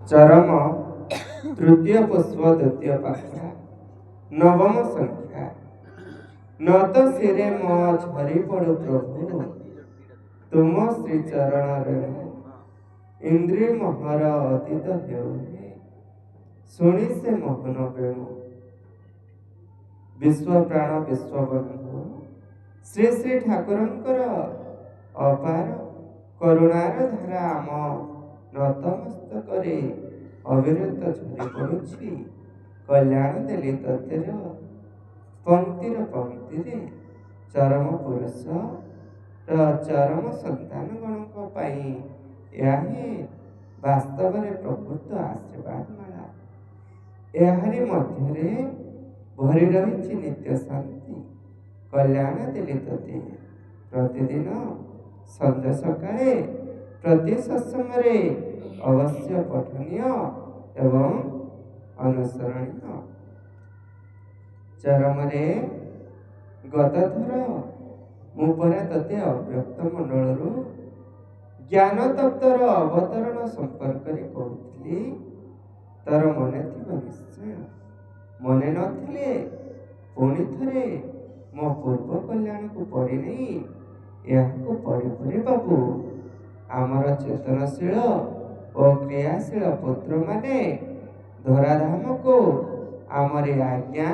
चरम तृतीय पुष्प द्वितीय पाखुरा नवम संख्या न तो सिरे म झरी पड़ू प्रभु तुम श्री चरण रेणु इंद्रिय मोहर अतीत हेउ शुणी से मोहन वेणु विश्व प्राण विश्वबंधु श्री श्री ठाकुरंकर अपार करुणार धारा आम नतमस्तक अविरत झरी पड़ुछि कल्याण देली ततेर पंक्तिर पंक्ति चरम पुरुष चरम संतान गणों वास्तव में प्रकृत आशीर्वाद माला यारी मध्य भरी रही नित्य शांति कल्याण देली तते प्रतिदिन संध्या सकाळे प्रति सत्संग अवश्य पठनीय एवं अनुसरणीय चरम गतथर मुपरा तते अव्यक्त मंडल ज्ञान तत्वर अवतरण संपर्क कहूली तर मन थी निश्चय मन नथिले पुणी थे मो पूर्व कल्याण को पड़ी नहीं यह पड़ी पड़े बाबू आमर चेतनशील और क्रियाशील पुत्र माने धराधाम को आमरी आज्ञा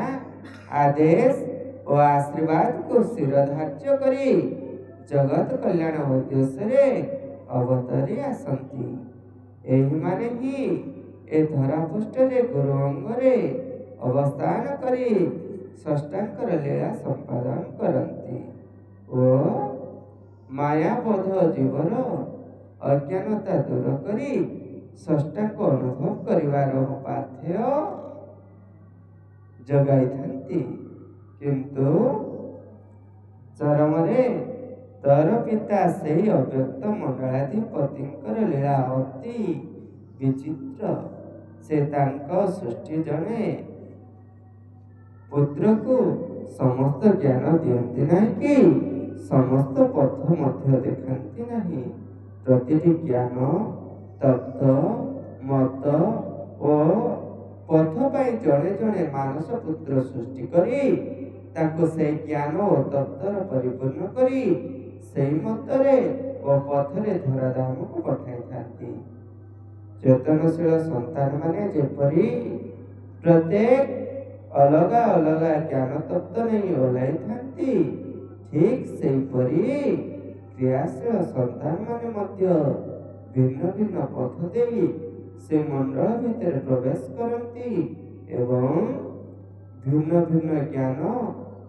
आदेश और आशीर्वाद को शिरधार्य करी जगत कल्याण उद्देश्य अवतरी आसंती एही माने ही ए धरा पृष्ठरे गुरु अंगरे अवस्थान करी षष्ठांकर लीला संपादन करती ओ मायाबोध जीवर अज्ञानता दूर करी षष्ठांक अनुभव करिवार पाथेय जगाई थांती किंतु चरमरे तर पिता से अव्यक्त मंडलाधिपतिंकर लीला अति विचित्र से सृष्टि जने पुत्र को समस्त ज्ञान दियंती नहीं कि समस्त पथ मध्य देखती नहीं प्रतिटी ज्ञान तत्व मत और पथ पाई जड़े जड़े मानस पुत्र सृष्टि करी ताको से ज्ञान और तत्वर परिपूर्ण करी से मतरे और पथरे धराधाम को पठाई थांती चेतनशील संतान माने जेपरी प्रत्येक अलगा अलगा ज्ञान तत्व नहीं ओलाई थांती ठीक से परी क्रियाशील संतान माने मध्य भिन्न भिन्न पथ देई से मंडल भितर प्रवेश करती एवं भिन्न भिन्न ज्ञान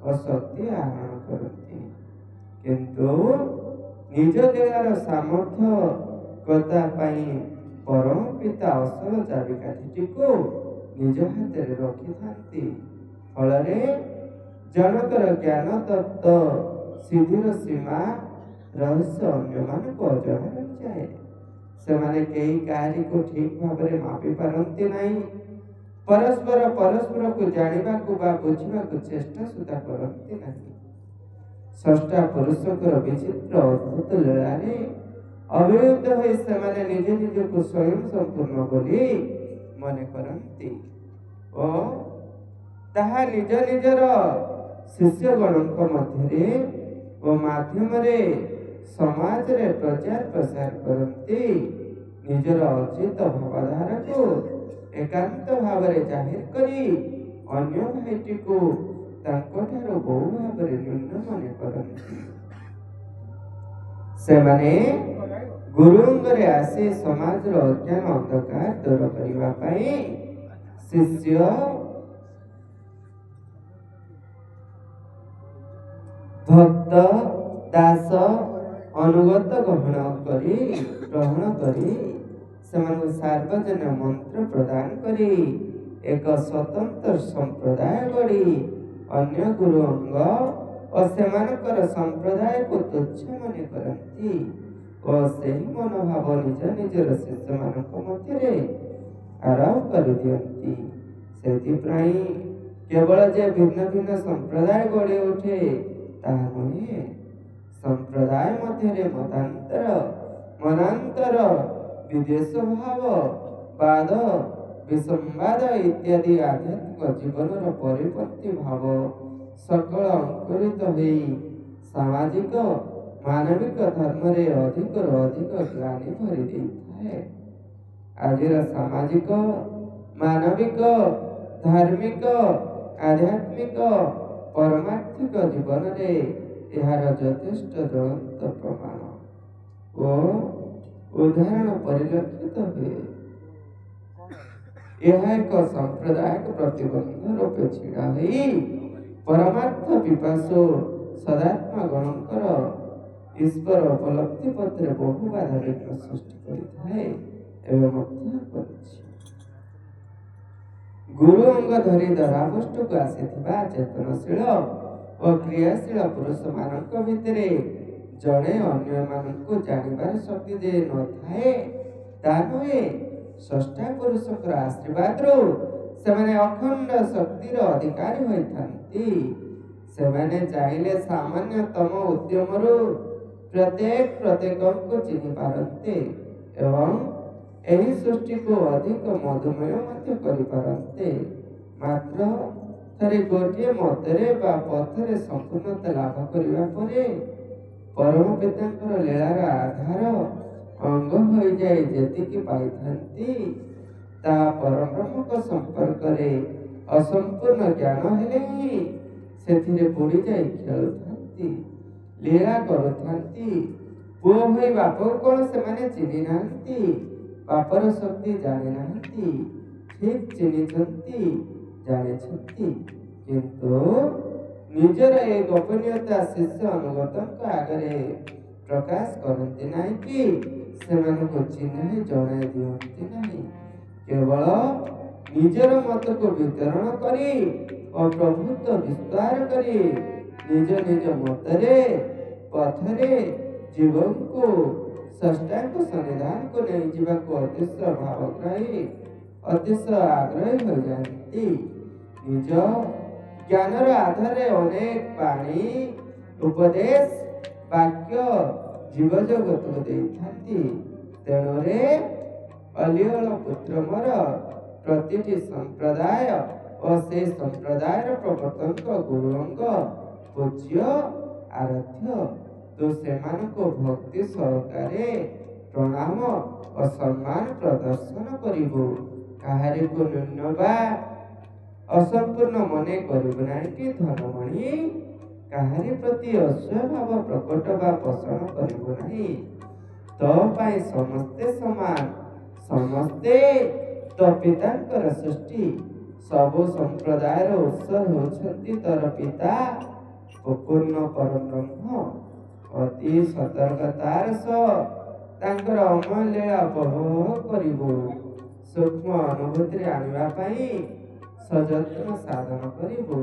और शक्ति आहरण करती किंतु निज लीलार सामर्थ्य कथा पाई परम पिता असल चाबिकाठी को निज हाथ रखी थांती फलरे जनकर ज्ञान तत्व सिद्धिर सीमा रहस्य अन्य मान को अजଣା जाए से माने कई कार्य को ठीक भाव में मापी पारती नहीं परस्पर परस्पर को जानिबा को बा बुझिबा को चेष्टा सुधा करती नहीं षष्ठा पुरुषकर विचित्र अद्भुत लीला अभियुक्त हो से निज निज को स्वयं संपूर्ण बोली मन करती और ताहा निज निजर शिष्यगणों मध्य और माध्यम समाज रे प्रचार प्रसार करती निजर अर्जित भावधारा को एकांत भाव जाहिर करी अन्य भाईटी को तांकोठारो बहु भाव न्यून मन करती से माने गुरुंगरे आसे समाज रो अज्ञान अंधकार दूर करिवा पाई शिष्य भक्त दास अनुगत ग्रहण करी सेମାନଙ୍କୁ सार्वजन मंत्र प्रदान करी एक स्वतंत्र संप्रदाय गढ़ी अन्य गुरु अंग और सेमानकर संप्रदाय को तुच्छ मन करती और सही मनोभाव निज निजर शिष्य मानक मध्य आरंभ कर दियंती सेथिप्राई केवल जे भिन्न भिन्न संप्रदाय गढ़ी उठे ताहा नुहे संप्रदाय मध्य मतांतर मनांतर विदेश भाव ବାଦ ବିସମ୍ବାଦ ଇତ୍ୟାଦି ଆଧ୍ୟାତ୍ମିକ ଜୀବନର ପରିପନ୍ଥୀ ଭାବ ସକଳ ଅଙ୍କୁରିତ ହୋଇ ସାମାଜିକ ମାନବିକ ଧର୍ମରେ ଅଧିକରୁ ଅଧିକ ଗ୍ଲାନି ଭରି ଦେଇଥାଏ। ଆଜିର ସାମାଜିକ ମାନବିକ ଧାର୍ମିକ ଆଧ୍ୟାତ୍ମିକ ପରମାର୍ଥିକ ଜୀବନରେ ଏହାର ଯଥେଷ୍ଟ ଜ୍ୱଳନ୍ତ ପ୍ରମାଣ ଓ ଉଦାହରଣ ପରିଲକ୍ଷିତ ହୁଏ। ଏହା ଏକ ସାମ୍ପ୍ରଦାୟିକ ପ୍ରତିବନ୍ଧ ରୂପେ ଛିଡ଼ା ହୋଇ ପରମାର୍ଥ ପିପାସୁ ସଦାତ୍ମା ଗଣଙ୍କର ଈଶ୍ୱର ଉପଲବ୍ଧି ପଥରେ ବହୁ ବାଧାବିଘ୍ନ ସୃଷ୍ଟି କରିଥାଏ ଏବଂ ମଧ୍ୟ କରିଛି। ଗୁରୁ ଅଙ୍ଗ ଧରି ଧରାପୃଷ୍ଠକୁ ଆସିଥିବା ଚେତନଶୀଳ ଓ କ୍ରିୟାଶୀଳ ପୁରୁଷମାନଙ୍କ ଭିତରେ ଜଣେ ଅନ୍ୟମାନଙ୍କୁ ଜାଣିବାର ଶକ୍ତି ଯେ ନଥାଏ ତା ନୁହେଁ। ସ୍ରଷ୍ଟା ପୁରୁଷଙ୍କର ଆଶୀର୍ବାଦରୁ ସେମାନେ ଅଖଣ୍ଡ ଶକ୍ତିର ଅଧିକାରୀ ହୋଇଥାନ୍ତି। ସେମାନେ ଚାହିଁଲେ ସାମାନ୍ୟତମ ଉଦ୍ୟମରୁ ପ୍ରତ୍ୟେକଙ୍କୁ ଚିହ୍ନି ପାରନ୍ତେ ଏବଂ ଏହି ସୃଷ୍ଟିକୁ ଅଧିକ ମଧୁମୟ ମଧ୍ୟ କରିପାରନ୍ତେ। ମାତ୍ର ଥରେ ଗୋଟିଏ ମତରେ ବା ପଥରେ ସମ୍ପୂର୍ଣ୍ଣତା ଲାଭ କରିବା ପରେ ପରମ ପିତାଙ୍କର ଲୀଳାର ଆଧାର ଅଙ୍ଗ ହୋଇଯାଇ ଯେତିକି ପାଇଥାନ୍ତି ତାହା ପରବ୍ରହ୍ମଙ୍କ ସମ୍ପର୍କରେ ଅସମ୍ପୂର୍ଣ୍ଣ ଜ୍ଞାନ ହେଲେ ହିଁ ସେଥିରେ ବୁଡ଼ିଯାଇ ଖେଳୁଥାନ୍ତି, ଲୀଳା କରୁଥାନ୍ତି। ପୁଅ ହୋଇ ବାପକୁ କ'ଣ ସେମାନେ ଚିହ୍ନି ନାହାନ୍ତି? ବାପର ଶକ୍ତି ଜାଣିନାହାନ୍ତି। ଠିକ୍ ଚିହ୍ନିଛନ୍ତି, ଜାଣିଛନ୍ତି, କିନ୍ତୁ ନିଜର ଏ ଗୋପନୀୟତା ଶିଷ୍ୟ ଅନୁଗତଙ୍କ ଆଗରେ ପ୍ରକାଶ କରନ୍ତି ନାହିଁ କି ସେମାନଙ୍କୁ ଚିହ୍ନାଇ ଜଣାଇ ଦିଅନ୍ତି ନାହିଁ। କେବଳ ନିଜର ମତକୁ ବିତରଣ କରି ଓ ପ୍ରଭୁତ୍ୱ ବିସ୍ତାର କରି ନିଜ ନିଜ ମତରେ ପଥରେ ଜୀବଙ୍କୁ ସ୍ରଷ୍ଟାଙ୍କ ସନ୍ନିଧାନକୁ ନେଇଯିବାକୁ ଅତିଶୟ ଭାବଗ୍ରାହୀ ଅତିଶୟ ଆଗ୍ରହୀ ହୋଇଯାଆନ୍ତି। ନିଜ ଜ୍ଞାନର ଆଧାରରେ ଅନେକ ବାଣୀ ଉପଦେଶ ବାକ୍ୟ ଜୀବଜଗତକୁ ଦେଇଥାନ୍ତି। ତେଣୁରେ ଅଲିଅଳ ପୁତ୍ର ମୋର ପ୍ରତିଟି ସମ୍ପ୍ରଦାୟ ଓ ସେ ସମ୍ପ୍ରଦାୟର ପ୍ରବର୍ତ୍ତକ ଗୁରୁ ଅଙ୍ଗ ପୂଜ୍ୟ ଆରାଧ୍ୟ। ତୁ ସେମାନଙ୍କୁ ଭକ୍ତି ସହକାରେ ପ୍ରଣାମ ଓ ସମ୍ମାନ ପ୍ରଦର୍ଶନ କରିବୁ। କାହାରିକୁ ନ୍ୟୁନ ବା ଅସମ୍ପୂର୍ଣ୍ଣ ମନେ କରିବୁ ନାହିଁ କି ଧନମଣି କାହାରି ପ୍ରତି ଅସ୍ୱଭାବ ପ୍ରକଟ ବା ପୋଷଣ କରିବୁ ନାହିଁ। ତୋ ପାଇଁ ସମସ୍ତେ ସମାନ, ସମସ୍ତେ ତୋ ପିତାଙ୍କର ସୃଷ୍ଟି। ସବୁ ସମ୍ପ୍ରଦାୟର ଉତ୍ସ ହେଉଛନ୍ତି ତୋର ପିତା ପୂର୍ଣ୍ଣ ପରବ୍ରହ୍ମ। ଅତି ସତର୍କତାର ସହ ତାଙ୍କର ଅମୟ ଲୀଳା ଉପଭୋଗ କରିବୁ। ସୂକ୍ଷ୍ମ ଅନୁଭୂତିରେ ଆଣିବା ପାଇଁ ସଯତ୍ନ ସାଧନ କରିବୁ।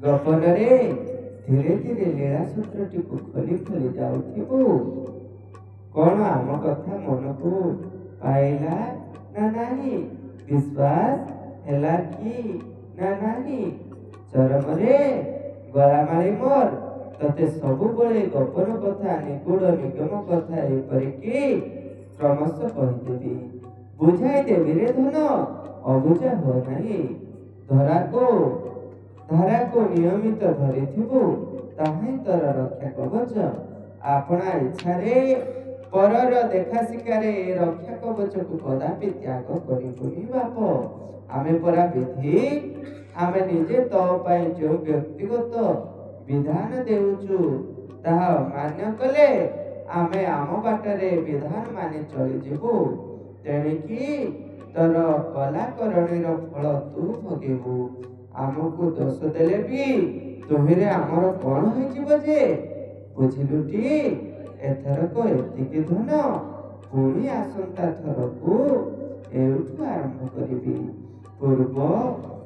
ଗୋପନରେ ଧୀରେ ଧୀରେ ଲୀଳା ସୂତ୍ରଟିକୁ ଖୋଲି ଖୋଲି ଯାଉଥିବୁ। କ'ଣ ଆମ କଥା ମନକୁ ପାଇଲା ନା ନାହିଁ? ବିଶ୍ୱାସ ହେଲା କି ନା ନାହିଁ? ଚରମରେ ଗଳାମାଳି ମୋର ତତେ ସବୁବେଳେ ଗୋପନ କଥା ନିଗୁଡ଼ ନିଗମ କଥା ଏପରିକି କ୍ରମଶଃ କହିଦେବି, ବୁଝାଇ ଦେବି ରେ ଧନ, ଅବୁଝା ହୁଅ ନାହିଁ। ଧାରାକୁ ନିୟମିତ ଧରିଥିବୁ, ତାହାହିଁ ତୋର ରକ୍ଷା କବଚ। ଆପଣା ଇଚ୍ଛାରେ ପରର ଦେଖା ଶିକାରେ ଏ ରକ୍ଷା କବଚକୁ କଦାପି ତ୍ୟାଗ କରିବୁନି ବାପ। ଆମେ ପରା ବିଧି, ଆମେ ନିଜେ ତୋ ପାଇଁ ଯେଉଁ ବ୍ୟକ୍ତିଗତ ବିଧାନ ଦେଉଛୁ ତାହା ଅମାନ୍ୟ କଲେ ଆମେ ଆମ ବାଟରେ ବିଧାନ ମାନି ଚଳିଯିବୁ। ତେଣିକି ତୋର କଲାକରଣୀର ଫଳ ତୁ ଭୋଗିବୁ। ଆମକୁ ଦୋଷ ଦେଲେ ବି ତୋହିରେ ଆମର କ'ଣ ହୋଇଯିବ ଯେ? ବୁଝିଲୁଟି? ଏଥରକ ଏତିକି ଧନ, ପୁଣି ଆସନ୍ତା ଥରକୁ ଏଉଠୁ ଆରମ୍ଭ କରିବି। ପୂର୍ବ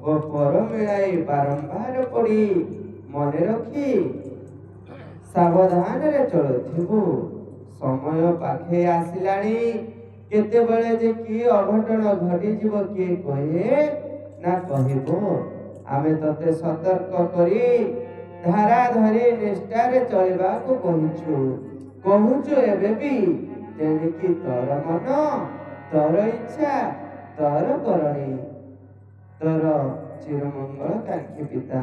ଓ ପର ମିଳାଇ ବାରମ୍ବାର ପଡ଼ି ମନେ ରଖି ସାବଧାନରେ ଚଳୁଥିବୁ। ସମୟ ପାଖେଇ ଆସିଲାଣି। କେତେବେଳେ ଯେ କି ଅଘଟଣ ଘଟିଯିବ କିଏ କହେ ନା କହିବ? ଆମେ ତତେ ସତର୍କ କରି ଧାରା ଧରି ନିଷ୍ଠାରେ ଚଳିବାକୁ କହୁଛୁ ଏବେ ବି। ତେଣିକି ତୋର ମନ, ତୋର ଇଚ୍ଛା ତୋର କରଣୀ। ତୋର ଚିରମଙ୍ଗଳ କାଙ୍କ୍ଷୀ ପିତା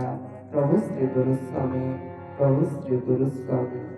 ପ୍ରଭୁ ଶ୍ରୀ ଗୁରୁସ୍ୱାମୀ, ପ୍ରଭୁ ଶ୍ରୀ ଗୁରୁସ୍ୱାମୀ।